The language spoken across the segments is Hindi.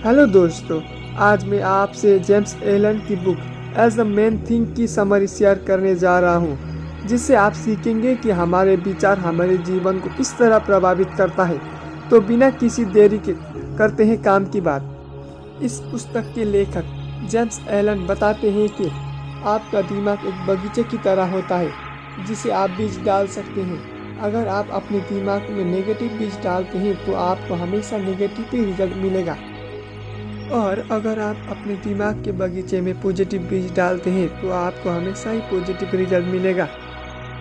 हेलो दोस्तों, आज मैं आपसे जेम्स एलन की book as the man thing की समरी शेयर करने जा रहा हूँ, जिससे आप सीखेंगे कि हमारे विचार हमारे जीवन को किस तरह प्रभावित करता है। तो बिना किसी देरी के करते हैं काम की बात। इस पुस्तक के लेखक जेम्स एलन बताते हैं कि आपका दिमाग एक बगीचे की तरह होता है, जिसे आप बीज डाल सकते हैं। अगर आप अपने दिमाग में नेगेटिव बीज डालते हैं तो आपको हमेशा नेगेटिव ही रिजल्ट मिलेगा, और अगर आप अपने दिमाग के बगीचे में पॉजिटिव बीज डालते हैं तो आपको हमेशा ही पॉजिटिव रिजल्ट मिलेगा।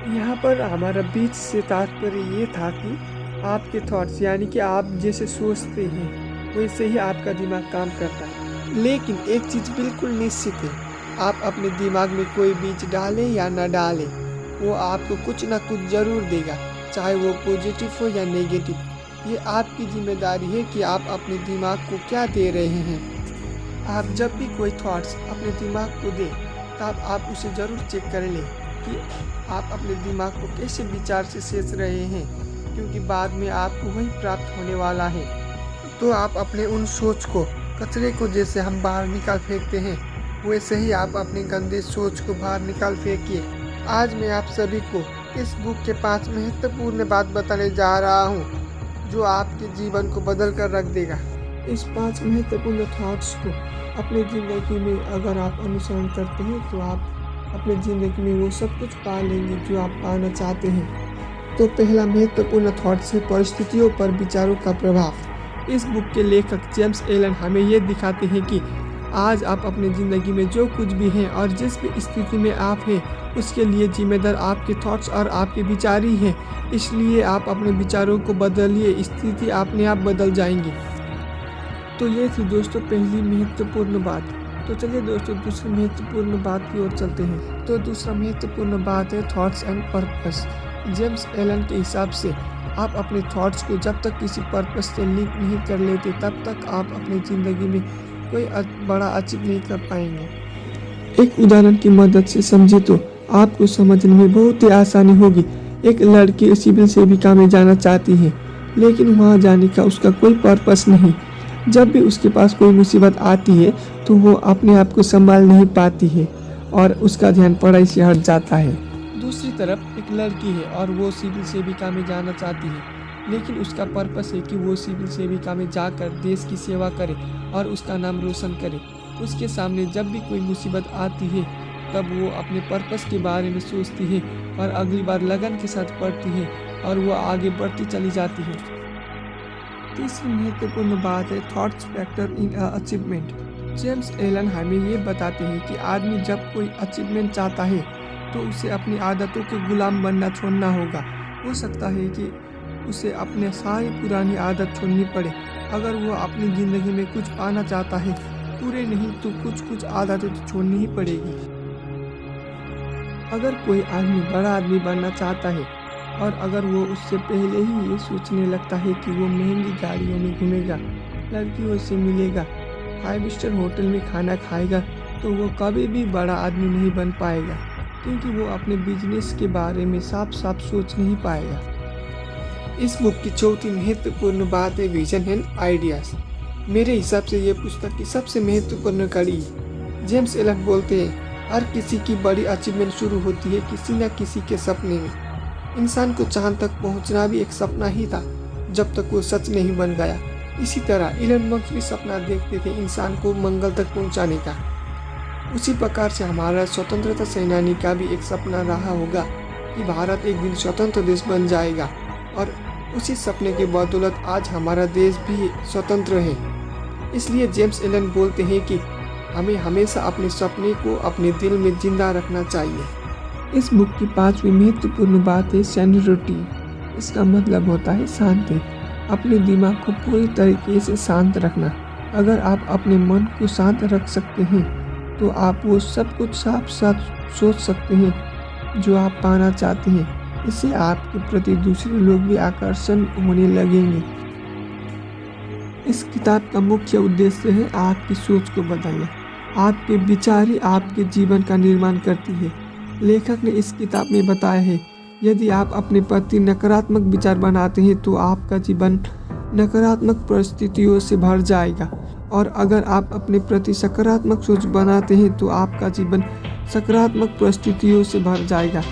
यहाँ पर हमारा बीज से तात्पर्य ये था कि आपके थॉट्स, यानी कि आप जैसे सोचते हैं वैसे ही आपका दिमाग काम करता है। लेकिन एक चीज़ बिल्कुल निश्चित है, आप अपने दिमाग में कोई बीज डालें या ना डालें, वो आपको कुछ ना कुछ ज़रूर देगा, चाहे वो पॉजिटिव हो या नेगेटिव। ये आपकी जिम्मेदारी है कि आप अपने दिमाग को क्या दे रहे हैं। आप जब भी कोई थॉट्स अपने दिमाग को दें तब आप उसे ज़रूर चेक कर लें कि आप अपने दिमाग को कैसे विचार से सोच रहे हैं, क्योंकि बाद में आपको वही प्राप्त होने वाला है। तो आप अपने उन सोच को, कचरे को जैसे हम बाहर निकाल फेंकते हैं, वैसे ही आप अपने गंदे सोच को बाहर निकाल फेंकिए। आज मैं आप सभी को इस बुक के 5 महत्वपूर्ण बात बताने जा रहा हूँ जो आपके जीवन को बदल कर रख देगा। इस 5 महत्वपूर्ण थॉट्स को अपनी ज़िंदगी में अगर आप अनुसरण करते हैं तो आप अपनी ज़िंदगी में वो सब कुछ पा लेंगे जो आप पाना चाहते हैं। तो पहला महत्वपूर्ण थॉट्स है परिस्थितियों पर विचारों का प्रभाव। इस बुक के लेखक जेम्स एलन हमें ये दिखाते हैं कि आज आप अपनी ज़िंदगी में जो कुछ भी हैं और जिस भी स्थिति में आप हैं, उसके लिए जिम्मेदार आपके थॉट्स और आपके विचार ही हैं। इसलिए आप अपने विचारों को बदलिए, स्थिति अपने आप बदल जाएंगी। तो ये थी दोस्तों पहली महत्वपूर्ण बात। तो चलिए दोस्तों दूसरी महत्वपूर्ण बात की ओर चलते हैं। तो दूसरा महत्वपूर्ण बात है thoughts and purpose. James Allen के हिसाब से आप अपने थॉट्स को जब तक किसी पर्पस से लिंक नहीं कर लेते तब तक आप अपनी ज़िंदगी में कोई बड़ा अचीव नहीं कर पाएंगे। एक उदाहरण की मदद से समझे तो आपको समझने में बहुत ही आसानी होगी। एक लड़की सिविल सेविका में जाना चाहती है, लेकिन वहाँ जाने का उसका कोई पर्पस नहीं। जब भी उसके पास कोई मुसीबत आती है तो वो अपने आप को संभाल नहीं पाती है और उसका ध्यान पढ़ाई से हट जाता है। दूसरी तरफ एक लड़की है और वो सिविल सेविका में जाना चाहती है, लेकिन उसका पर्पस है कि वो सिविल सेविका में जाकर देश की सेवा करे और उसका नाम रोशन करे। उसके सामने जब भी कोई मुसीबत आती है तब वो अपने पर्पस के बारे में सोचती है और अगली बार लगन के साथ पढ़ती है और वो आगे बढ़ती चली जाती है। तीसरी महत्वपूर्ण बात है thoughts factor in achievement. James Allen हमें ये बताते हैं कि आदमी जब कोई अचीवमेंट चाहता है तो उसे अपनी आदतों के गुलाम बनना छोड़ना होगा। हो सकता है कि उसे अपने सारी पुरानी आदत छोड़नी पड़े। अगर वो अपनी ज़िंदगी में कुछ पाना चाहता है, पूरे नहीं तो कुछ आदतें तो छोड़नी ही पड़ेगी। अगर कोई आदमी बड़ा आदमी बनना चाहता है और अगर वो उससे पहले ही ये सोचने लगता है कि वो महंगी गाड़ियों में घूमेगा, लड़कियों से मिलेगा, 5 स्टार होटल में खाना खाएगा, तो वो कभी भी बड़ा आदमी नहीं बन पाएगा, क्योंकि वो अपने बिजनेस के बारे में साफ साफ सोच नहीं पाएगा। इस बुक की चौथी महत्वपूर्ण बात है विजन एंड आइडियाज। मेरे हिसाब से ये पुस्तक की सबसे महत्वपूर्ण कड़ी। जेम्स एलन बोलते हैं हर किसी की बड़ी अचीवमेंट शुरू होती है किसी न किसी के सपने में। इंसान को चांद तक पहुंचना भी एक सपना ही था जब तक वो सच नहीं बन गया। इसी तरह इलन मस्क भी सपना देखते थे इंसान को मंगल तक पहुंचाने का। उसी प्रकार से हमारा स्वतंत्रता सेनानी का भी एक सपना रहा होगा कि भारत एक दिन स्वतंत्र देश बन जाएगा, और उसी सपने के बदौलत आज हमारा देश भी स्वतंत्र है। इसलिए जेम्स एलन बोलते हैं कि हमें हमेशा अपने सपने को अपने दिल में जिंदा रखना चाहिए। इस बुक की 5वीं महत्वपूर्ण बात है सेरेनिटी। इसका मतलब होता है शांति। अपने दिमाग को पूरी तरीके से शांत रखना। अगर आप अपने मन को शांत रख सकते हैं तो आप वो सब कुछ साफ साफ सोच सकते हैं जो आप पाना चाहते हैं। इससे आपके प्रति दूसरे लोग भी आकर्षण होने लगेंगे। इस किताब का मुख्य उद्देश्य है आपकी सोच को बदलना। आपके विचार ही आपके जीवन का निर्माण करती है। लेखक ने इस किताब में बताया है, यदि आप अपने प्रति नकारात्मक विचार बनाते हैं तो आपका जीवन नकारात्मक परिस्थितियों से भर जाएगा और अगर आप अपने प्रति सकारात्मक सोच बनाते हैं तो आपका जीवन सकारात्मक परिस्थितियों से भर जाएगा।